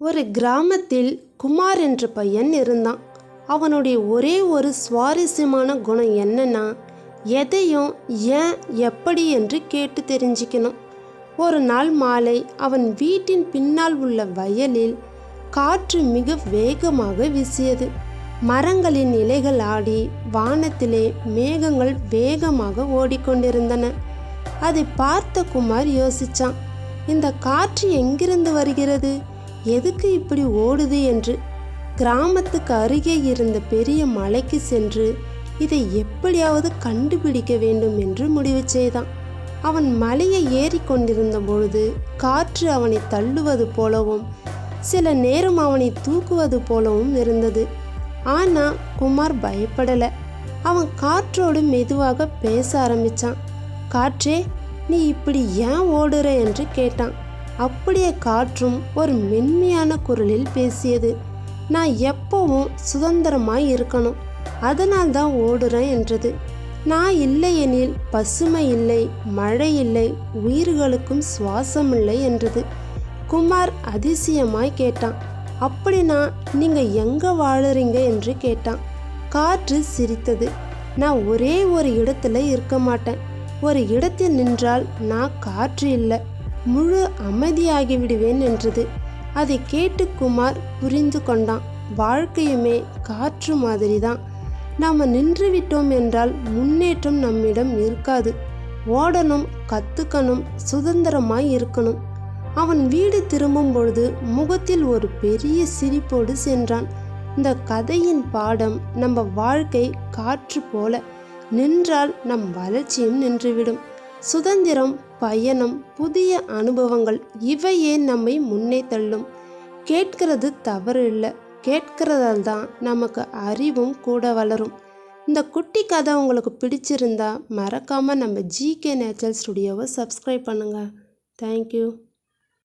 ஒரு கிராமத்தில் குமார் என்ற பையன் இருந்தான். அவனுடைய ஒரே ஒரு சுவாரஸ்யமான குணம் என்னன்னா, எதையும் ஏன் எப்படி என்று கேட்டு தெரிஞ்சுக்கணும். ஒரு நாள் மாலை அவன் வீட்டின் பின்னால் உள்ள வயலில் காற்று மிக வேகமாக வீசியது. மரங்களின் இலைகள் ஆடி வானத்திலே மேகங்கள் வேகமாக ஓடிக்கொண்டிருந்தன. அதை பார்த்த குமார் யோசிச்சான், இந்த காற்று எங்கிருந்து வருகிறது, எதுக்கு இப்படி ஓடுது என்று. கிராமத்துக்கு அருகே இருந்த பெரிய மலைக்கு சென்று இதை எப்படியாவது கண்டுபிடிக்க வேண்டும் என்று முடிவு செய்தான். அவன் மலையை ஏறி கொண்டிருந்த பொழுது காற்று அவனை தள்ளுவது போலவும் சில நேரம் அவனை தூக்குவது போலவும் இருந்தது. ஆனால் குமார் பயப்படலை. அவன் காற்றோடு மெதுவாக பேச ஆரம்பித்தான். காற்றே, நீ இப்படி ஏன் ஓடுற என்று கேட்டான். அப்படியே காற்றும் ஒரு மென்மையான குரலில் பேசியது. நான் எப்பவும் சுதந்திரமாய் இருக்கணும், அதனால் தான் ஓடுறேன் என்றது. நான் இல்லையெனில் பசுமை இல்லை, மழை இல்லை, உயிர்களுக்கும் சுவாசம் இல்லை என்றது. குமார் அதிசயமாய் கேட்டான், அப்படின்னா நீங்கள் எங்கே வாழுறீங்க என்று கேட்டான். காற்று சிரித்தது. நான் ஒரே ஒரு இடத்துல இருக்க மாட்டேன். ஒரு இடத்தில் நின்றால் நான் காற்று இல்லை, முழு அமைதியாகிவிடுவேன் என்றது. அதை கேட்டு குமார் புரிந்து கொண்டான். வாழ்க்கையுமே காற்று மாதிரி தான். நாம் நின்றுவிட்டோம் என்றால் முன்னேற்றம் நம்மிடம் இருக்காது. ஓடணும், கற்றுக்கணும், சுதந்திரமாய் இருக்கணும். அவன் வீடு திரும்பும் பொழுது முகத்தில் ஒரு பெரிய சிரிப்போடு சென்றான். இந்த கதையின் பாடம், நம்ம வாழ்க்கை காற்று போல, நின்றால் நம் வளர்ச்சியும் நின்றுவிடும். சுதந்திரம், பயணம், புதிய அனுபவங்கள் இவையே நம்மை முன்னே தள்ளும். கேட்கிறது தவறு இல்லை, கேட்கிறதால் தான் நமக்கு அறிவும் கூட வளரும். இந்த குட்டி கதை உங்களுக்கு பிடிச்சிருந்தா மறக்காமல் நம்ம ஜிகே நேச்சுரல் ஸ்டுடியோவை சப்ஸ்கிரைப் பண்ணுங்கள். தேங்க்யூ.